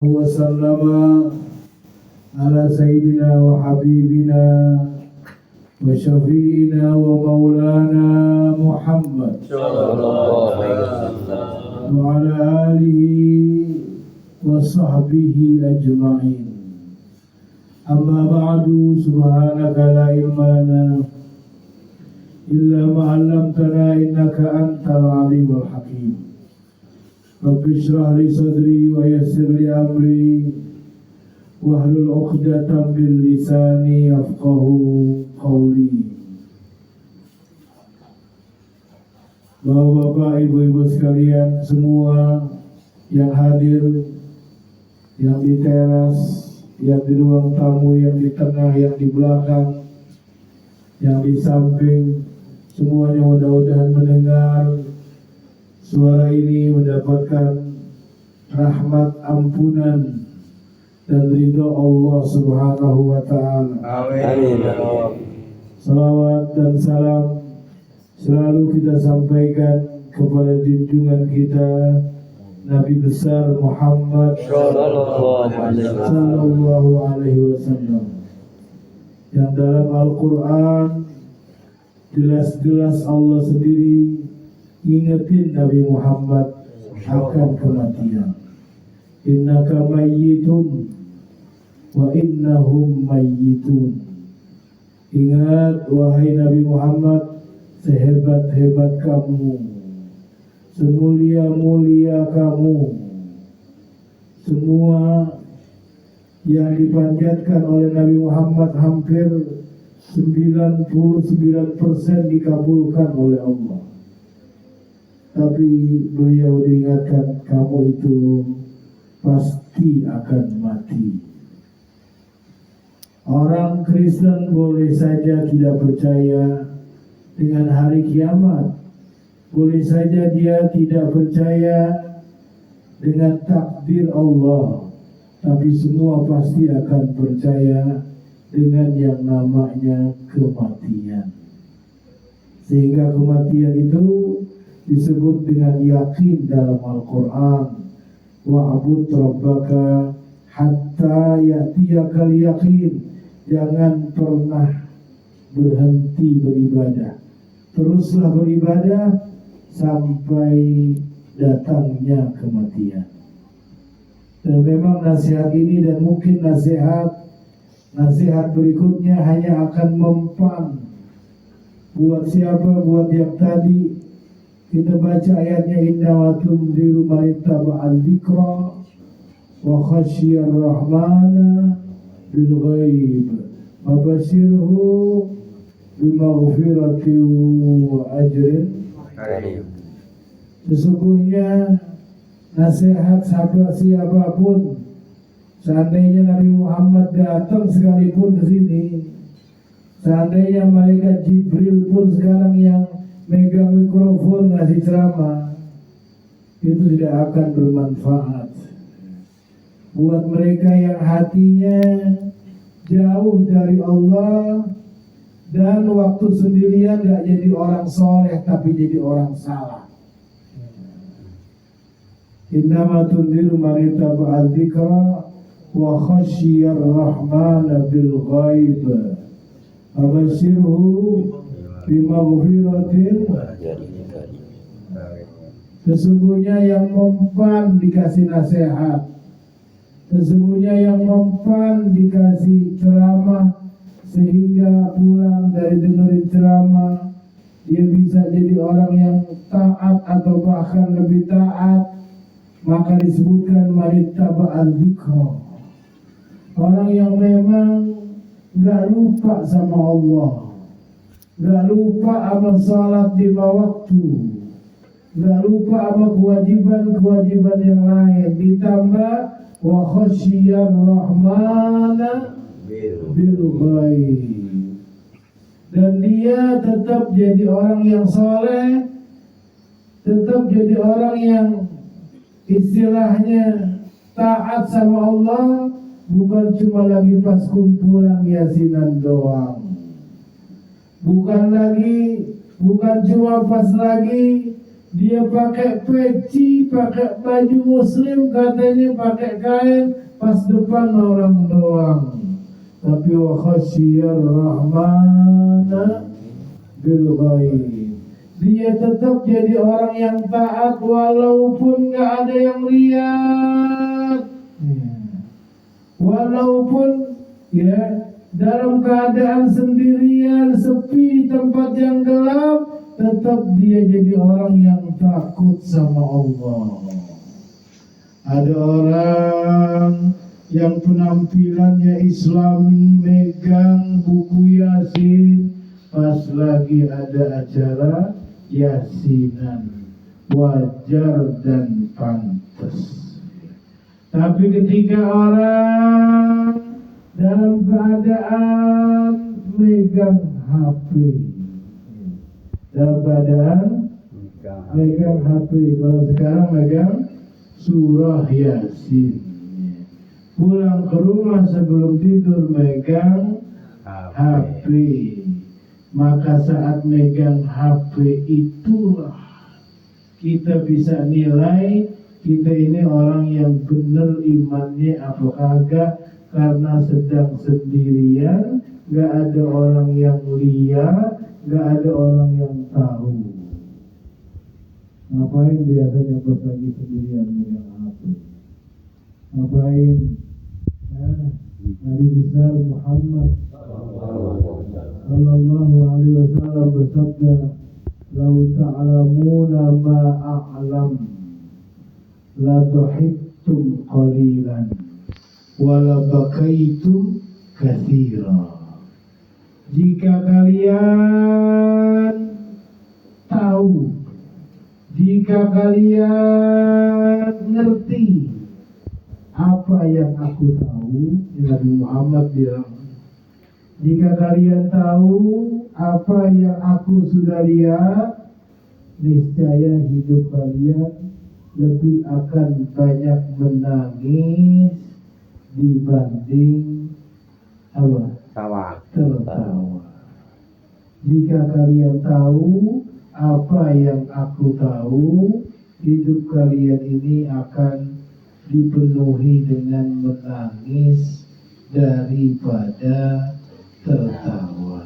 وسلم على سيدنا وحبيبنا وشفينا ومولانا محمد وعلى آله وصحبه أجمعين. أما بعد سبحانك لا علم لنا إلا ما علمتنا إنك أنت العليم الحكيم. رب اشرح لي صدري ويسر لي أمري wahlul 'uqdatam min lisani yafqahu qawli. Bapak-bapak, ibu-ibu sekalian semua yang hadir, yang di teras, yang di ruang tamu, yang di tengah, yang di belakang, yang di samping, semuanya mudah-mudahan mendengar suara ini, mendapatkan rahmat ampunan dan ridha Allah Subhanahu wa ta'ala. Amin. Salawat dan salam selalu kita sampaikan kepada junjungan kita Nabi besar Muhammad sallallahu alaihi wasallam, yang dalam Al-Quran jelas-jelas Allah sendiri ingetin Nabi Muhammad akan kematian. Innaka mayyitun wa innahum mayyitun. Ingat wahai Nabi Muhammad, sehebat-hebat kamu, semulia-mulia kamu, semua yang dipanjatkan oleh Nabi Muhammad hampir 99% dikabulkan oleh Allah. Tapi beliau diingatkan, kamu itu pasti akan mati. Orang Kristen boleh saja tidak percaya dengan hari kiamat, boleh saja dia tidak percaya dengan takdir Allah, tapi semua pasti akan percaya dengan yang namanya kematian. Sehingga kematian itu disebut dengan yakin dalam Al-Quran. Wa'bud rabbaka hatta ya'tiyakal yaqin. Jangan pernah berhenti beribadah, teruslah beribadah sampai datangnya kematian. Dan memang nasihat ini dan mungkin nasihat berikutnya hanya akan mempan. Buat siapa? Buat yang tadi kita baca ayatnya, inna wa tunziru man ittaba'al dzikra wa khasyiyar rahmana bil ghaib fabashshirhu bimaghfiratin wa ajrin karim. Sesungguhnya nasihat sahabat siapapun, seandainya Nabi Muhammad datang sekalipun ke sini, seandainya malaikat Jibril pun sekarang yang megang mikrofon ngasih ceramah, itu tidak akan bermanfaat buat mereka yang hatinya jauh dari Allah dan waktu sendirian gak jadi orang soleh tapi jadi orang salah. Innama tunziru man ittaba'al dzikra wa khasyiyar rahmana bil ghaib fabashshirhu bimaghfiratin. Sesungguhnya yang mempan dikasih nasihat, sesungguhnya yang mempan dikasih ceramah, sehingga pulang dari dengerin ceramah dia bisa jadi orang yang taat atau bahkan lebih taat, maka disebutkan manittaba'al dzikra, orang yang memang gak lupa sama Allah, gak lupa amal salat 5 waktu, gak lupa sama kewajiban-kewajiban yang lain, ditambah wa khasyiyar rahmana bil ghaib, dan dia tetap jadi orang yang soleh, tetap jadi orang yang istilahnya taat sama Allah, bukan cuma lagi pas kumpulan yasinan doang, bukan cuma pas lagi dia pakai peci, pakai baju muslim, katanya pakai kain, pas depan orang doang. Tapi wa khasyiyar rahmana bil ghaib. Dia tetap jadi orang yang taat walaupun gak ada yang lihat. Walaupun ya dalam keadaan sendirian, sepi, tempat yang gelap, tetap dia jadi orang yang takut sama Allah. Ada orang yang penampilannya Islami, megang buku Yasin, pas lagi ada acara Yasinan, wajar dan pantas. Tapi ketika orang dalam keadaan megang HP, dalam keadaan megang HP, kalau sekarang megang surah Yasin, pulang ke rumah sebelum tidur megang HP, maka saat megang HP itulah kita bisa nilai kita ini orang yang benar imannya apa kagak, karena sedang sendirian, gak ada orang yang lihat, gak ada orang yang tahu. Ngapain biasanya pas lagi sendirian megang HP? Ngapain? Nabi besar Muhammad Sallallahu Alaihi Wasallam bersabda, "Lau ta'lamuna ma a'lam, la dhahiktum qalilan, wa la bakaitum katsira." Jika kalian tahu, jika kalian ngerti apa yang aku tahu, Nabi Muhammad bilang, jika kalian tahu apa yang aku sudah lihat, niscaya hidup kalian lebih akan banyak menangis dibanding apa? Tertawa. Jika kalian tahu apa yang aku tahu, hidup kalian ini akan dipenuhi dengan menangis daripada tertawa.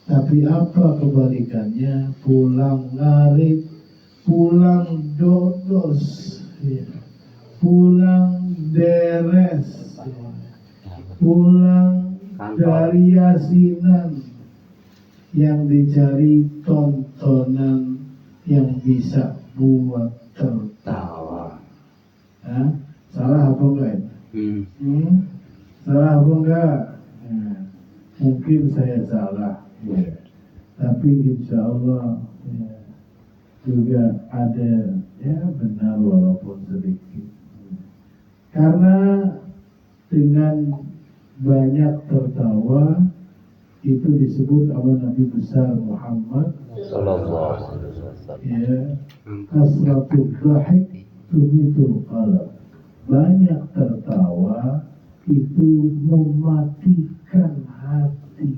Tapi apa kebalikannya? Pulang ngarit, pulang dodos, pulang deres, pulang dari Yasinan, yang dicari tontonan yang bisa buat tertawa. Salah apa enggak? Salah apa enggak? Mungkin saya salah, tapi insya Allah juga ada benar walaupun sedikit. Karena dengan banyak tertawa itu disebut sama Nabi besar Muhammad Sallallahu Alaihi Wasallam. Kasratul dhahik tumitul qalb. Banyak tertawa itu mematikan hati.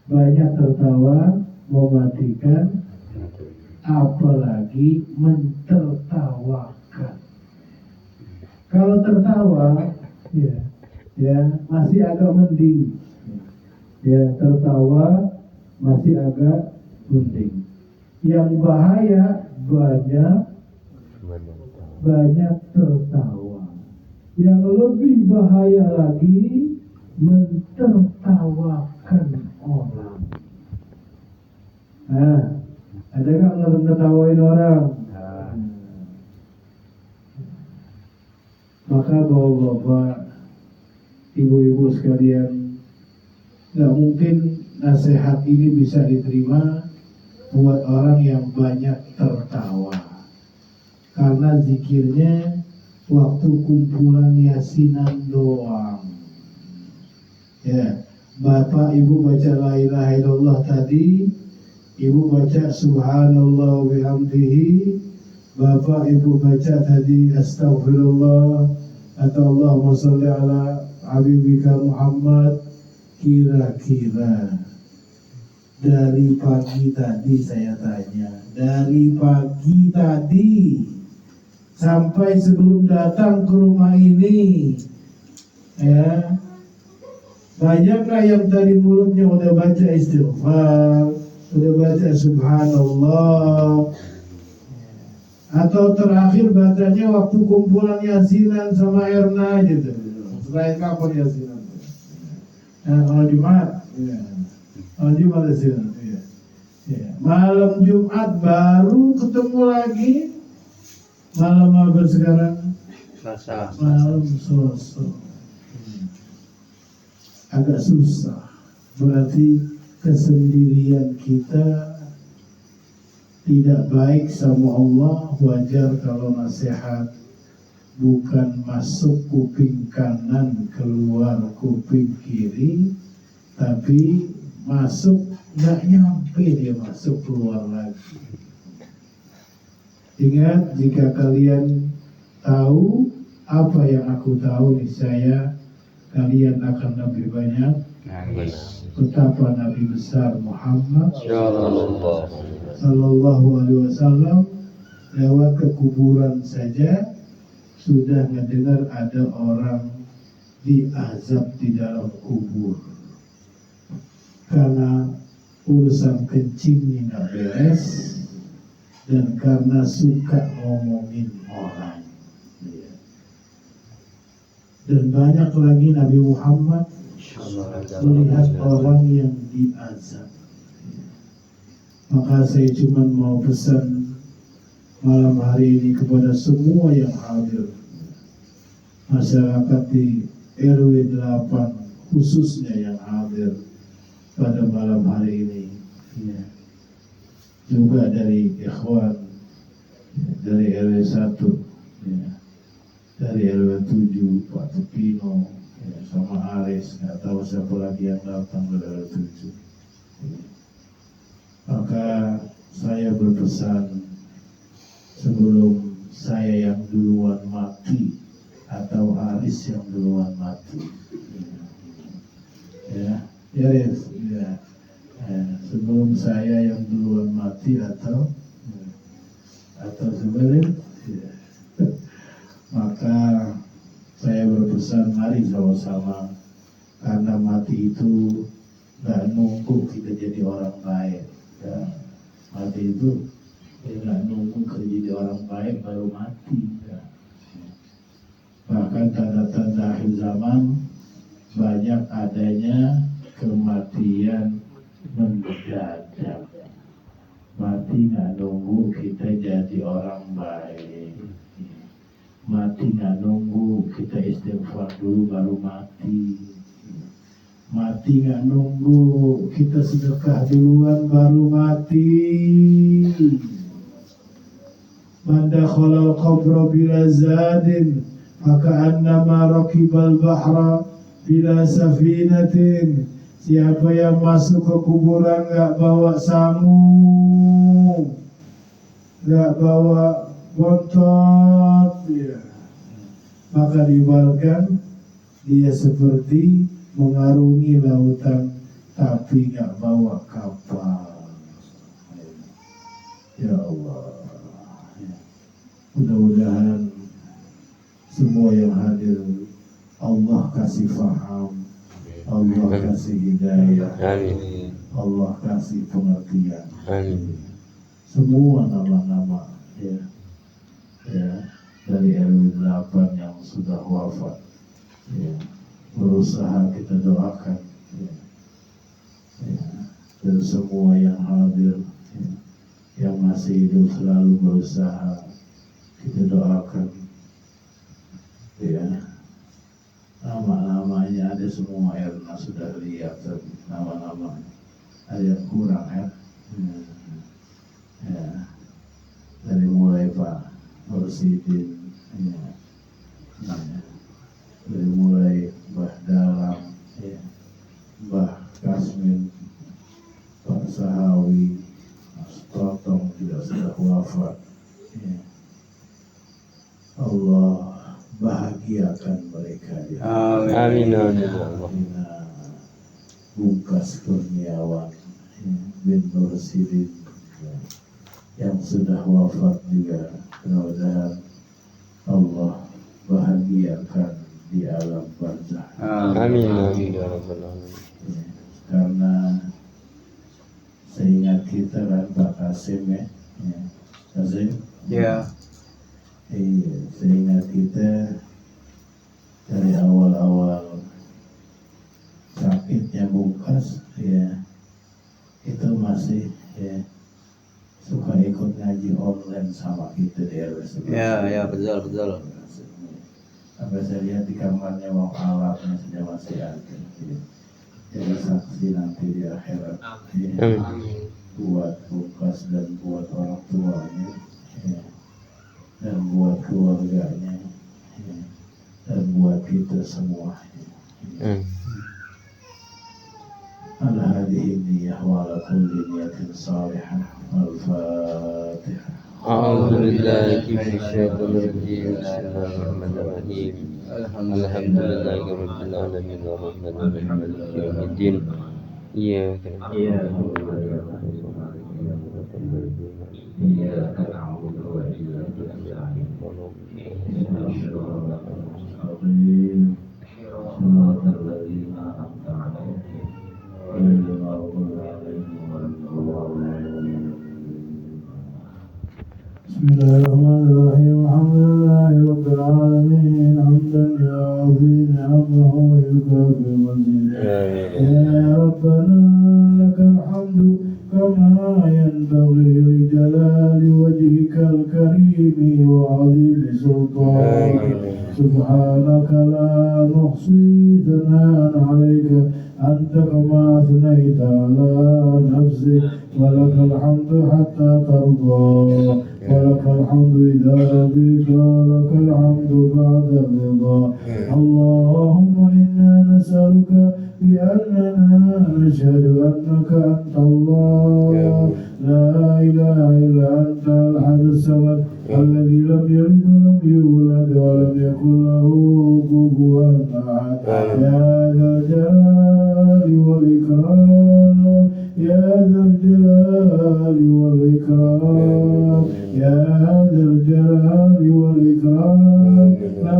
Banyak tertawa mematikan, apalagi mentertawakan. Kalau tertawa, masih agak mending. Tertawa masih agak mending. Yang bahaya banyak tertawa. Yang lebih bahaya lagi mentertawakan orang. Ada nggak ngetawain orang? Maka bapak-bapak, ibu-ibu sekalian, nggak mungkin nasihat ini bisa diterima buat orang yang banyak tertawa. Karena zikirnya waktu kumpulan Yasinan doang. Bapak ibu baca la ilaha illallah tadi, ibu baca subhanallah wa bihamdihi, bapak ibu baca tadi astaghfirullah atau Allahumma sholli ala habibika Muhammad, kira-kira Dari pagi tadi saya tanya, dari pagi tadi sampai sebelum datang ke rumah ini, ya, banyakkah yang tadi mulutnya udah baca istighfar, udah baca subhanallah, atau terakhir bacanya waktu kumpulan yasinan sama Erna gitu. Selain kapan yasinan? Nah, kalau Jumat, ya. Kalau Jumat yasinan, ya. Ya. Malam Jumat baru ketemu lagi. Malam apa sekarang? Selasa. Malam Selasa. Agak susah. Berarti kesendirian kita tidak baik sama Allah. Wajar kalau nasihat bukan masuk kuping kanan keluar kuping kiri, tapi masuk nggak nyampe, dia masuk keluar lagi. Ingat, jika kalian tahu apa yang aku tahu, niscaya kalian akan lebih banyak betapa Nabi besar Muhammad Sallallahu Alaihi Wasallam lewat ke kuburan saja sudah mendengar ada orang diazab di dalam kubur karena urusan kencingnya nggak beres dan karena suka ngomongin orang. Dan banyak lagi Nabi Muhammad melihat orang yang diazab. Maka saya cuma mau pesan malam hari ini kepada semua yang hadir, masyarakat di RW 8 khususnya yang hadir pada malam hari ini, ya. Juga dari ikhwan, ya, dari RW 1, ya. Dari RW 7 Pak Tupino, ya, sama Aris, nggak tahu siapa lagi yang datang dari RW 7. Ya. Maka saya berpesan, sebelum saya yang duluan mati atau Aris yang duluan mati, ya, ya, sebelum saya yang duluan mati atau sebenarnya, ya. Maka saya berpesan, mari sama-sama, karena mati itu nggak nunggu kita jadi orang baik, ya. Mati itu nggak nunggu kita jadi orang baik baru mati, ya. Bahkan tanda-tanda akhir zaman banyak adanya kematian mendadak. Mati nggak nunggu kita jadi orang baik. Mati nggak nunggu kita istighfar dulu baru mati. Mati nggak nunggu kita sedekah duluan baru mati. Man dakhala al-qabra bila zadin maka annama raqibal bahra bila safinatin. Siapa yang masuk ke kuburan nggak bawa sangu, nggak bawa bontot, ya, maka diibaratkan dia seperti mengarungi lautan tapi nggak bawa kapal. Ya Allah, mudah-mudahan semua yang hadir Allah kasih faham, Allah kasih hidayah, Allah kasih pengertian. Semua nama-nama, ya, dari RW 8 yang sudah wafat, ya, berusaha kita doakan, ya. Dan semua yang hadir, ya, yang masih hidup selalu berusaha kita doakan, ya. Nama-namanya ada semua, Erna sudah lihat nama-nama, ada yang kurang, ya. Ya. Dari mulai Pak Nursidin, ya. Dari mulai Mbah Dalam, ya. Mbah Kasmin, Pak Sahawi, Mas Totong juga sudah wafat, ya. Allah bahagiakan mereka, ya. Amin. Bungkas Kurniawan, bin Nursidin yang sudah wafat juga, mudah-mudahan Allah bahagiakan di alam barzakh. Amin amin ya rabbal alamin. Karena seingat kita kan Pak Kasim ya, Kasim. Ya. Iya, seingat kita dari awal-awal sakitnya Bukas ya, itu masih ya suka ikut ngaji online sama kita di RW. Ya betul. Sampai saya lihat di kamarnya mau alatnya sudah masih ada. Jadi saksi nanti di akhirat ya, buat Bukas dan buat orang tuanya ya, dan buat keluarganya ya, dan buat kita semua. Al-hadihi niyah wa ala kulli niyatin salihah. Al-Fatihah. A'udzu billahi minasyaitonir rajim. Bismillahirrahmanirrahim. Alhamdulillahi rabbil alamin arrahmanir rahim maliki yaumiddin. Iyyaka na'budu wa iyyaka Bismillahirrahmanirrahim. Alhamdulillahi rabbil alamin. Hamdan yu'afi ni'amahu wa yukafi mazidah. Ya Rabbana lakal hamdu kama yanbaghi li jalali wajhikal karimi wa 'azimi sultanik. Subhanaka la nuhsi thana'an 'alaika anta kama athnayta 'ala nafsik. ولك الحمد حتى ترضى ولك الحمد إذا رضيت ولك الحمد بعد الرضا. اللهم إنا نسألك بأننا نشهد أنك أنت الله لا إله إلا أنت الأحد الصمد الذي لم يلد ولم يولد ولم يكن له كفوا أحد. يا ذا الجلال والإكرام يا ذا الجلال والإكرام يا ذا الجلال والإكرام لا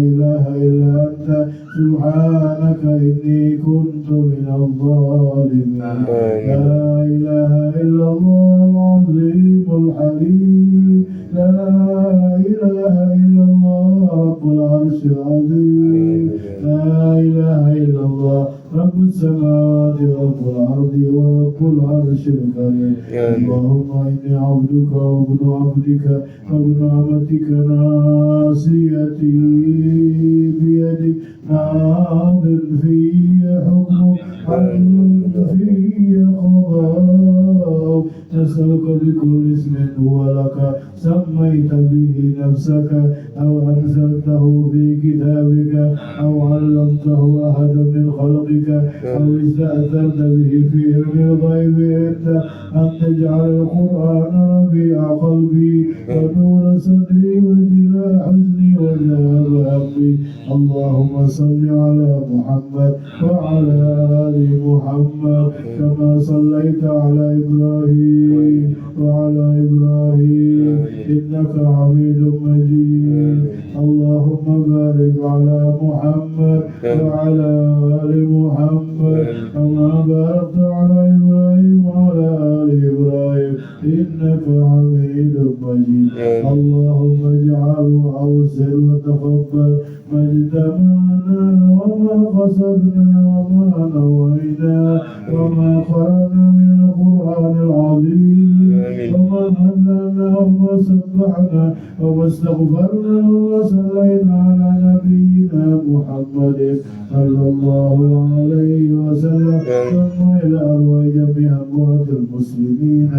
إله إلا أنت سبحانك إني كنت من الظالمين. لا إله إلا الله العظيم الحليم لا إله إلا الله رب العرش العظيم لا إله إلا الله رب السماوات ورب الأرض ورب العرش الكريم. اللهم إني عبدك وابن عبدك وابن أمتك ناصيتي بيدك ماض في حكمك عدل في قضاء. نسألك بكل اسم هو لك سميت به نفسك أو أنزلته في كتابك أو علمته أحدا من خلقك أو استأثرت به في علم الغيب عندك أن تجعل القرآن ربيع قلبي ونور صدري وجلاء حزني وذهاب همي. اللهم صل على محمد وعلى آل محمد كما صليت على إبراهيم وعلى إبراهيم إنك حميد مجيد. اللهم بارك على محمد وعلى آل محمد كما باركت على إبراهيم وعلى آل إبراهيم إنك حميد مجيد. اللهم اجعله أوسر وتقبل ما اجتمعنا وما قصدنا وما نوينا وما قرأنا من القرآن العظيم وما هدنا وما سبحنا وما استغفرنا وما صلينا على نبينا محمد صلى الله عليه وسلم. ثم إلى أرواح جميع أموات المسلمين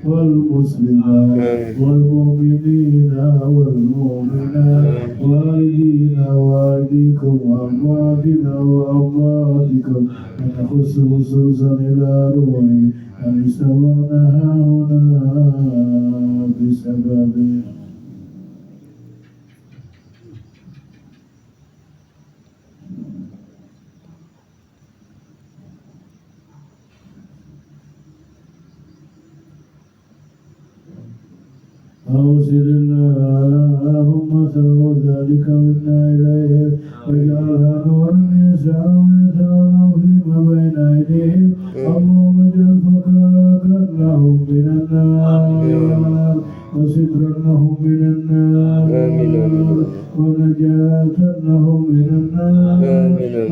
والمسلمات والمؤمنين والمؤمنات والدينا وأيديكم وأمواتنا وأمواتكم ونخص خصوصا إلى روح أن استوعنا هنا بسببه. أوصل اللهم ثواب ذلك منا إليهم واجعلها نورا يسعى ويتعالى فيما بين أيديهم اللهم اجعل فكاكا لهم من النار وسترا لهم من النار ونجاة لهم من النار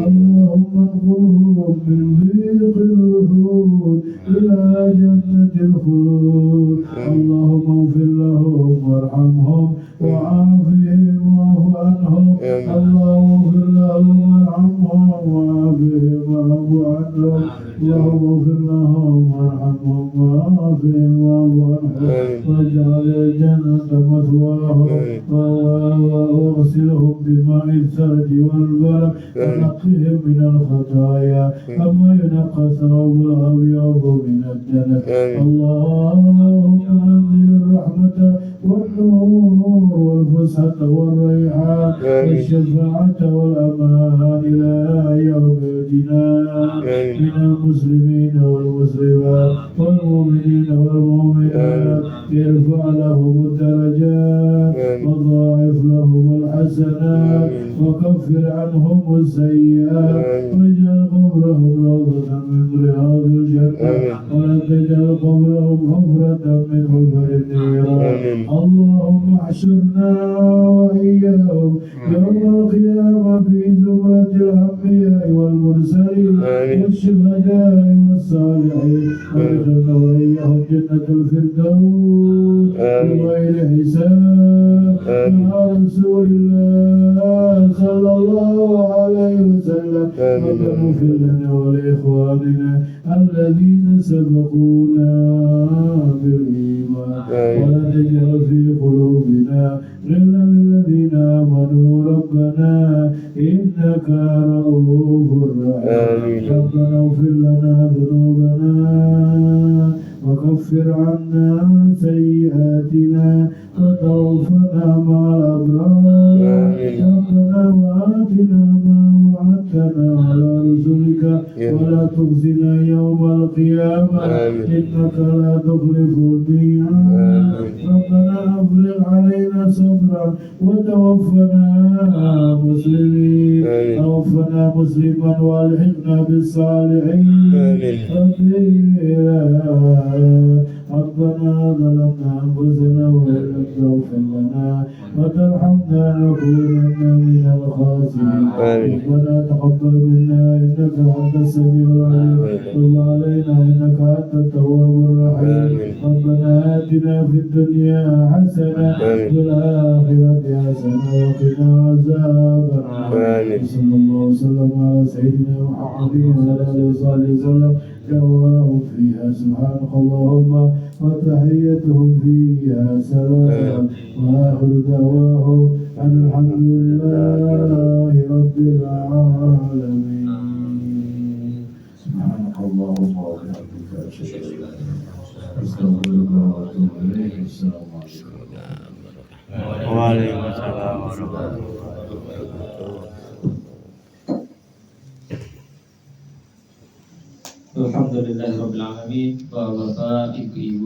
اللهم انقلهم من ضيق الوجود إلى جنة الخلود اللهم اغفر لهم وارحمهم وعافهم واعف عنهم اللهم اغفر لهم وارحمهم وعافهم واعف عنهم اللهم اغفر لهم وارحمهم وعافهم واعف عنهم واجعل الجنة مثواهم واغسلهم بماء الثلج والبرد ونقهم من الخطايا كما ينقى الثوب الأبيض من الدنس اللهم أنزل الرحمة والنور والفسحة والريحان والشفاعة والأمان إلى يوم الجنان من المسلمين والمسلمات والمؤمنين والمؤمنات ارفع لهم الدرجات وضاعف لهم الحسنات وكفر عنهم السيئات واجعل قبرهم روضة من رياض الجنة ولا تجعل قبرهم حفرة من حفر النيران اللهم احشرنا وإياهم يوم القيامة في زمرة الأنبياء والمرسلين والشهداء والصالحين وادخلنا وإياهم جنة الفردوس بغير حساب مع رسول الله صلى الله عليه وسلم ربنا اغفر لنا ولإخواننا الذين سبقونا بالإيمان ولا تجعل في قلوبنا غلا للذين آمنوا ربنا إنك رؤوف رحيم ربنا اغفر لنا ذنوبنا وكفر عنا سيئاتنا وتوفنا مع الأبرار ربنا وآتنا ما وعدتنا على رسلك ولا تخزنا يوم القيامة إنك لا تخلف الميعاد ربنا أفرغ علينا صبرا وتوفنا مسلمين توفنا مسلما والحقنا بالصالحين ربنا ظلمنا أنفسنا وإن لم تغفر لنا وترحمنا لنكونن من الخاسرين ربنا تقبل منا إنك أنت السميع العليم وتب علينا إنك أنت التواب الرحيم ربنا آتنا في الدنيا حسنة وفي الآخرة حسنة وقنا عذاب النار صلى الله وسلم على سيدنا محمد وعلى آله وصحبه وسلم دعواهم فيها سبحانك اللهم وتحيتهم فيها سلام وآخر دعواهم أن الحمد لله رب العالمين سبحانك اللهم وبحمدك أشهد أن لا إله إلا أنت أستغفرك وأتوب إليك السلام عليكم وعليكم السلام ورحمة الله. Alhamdulillahirabbil alamin. Bapak-bapak, ibu-ibu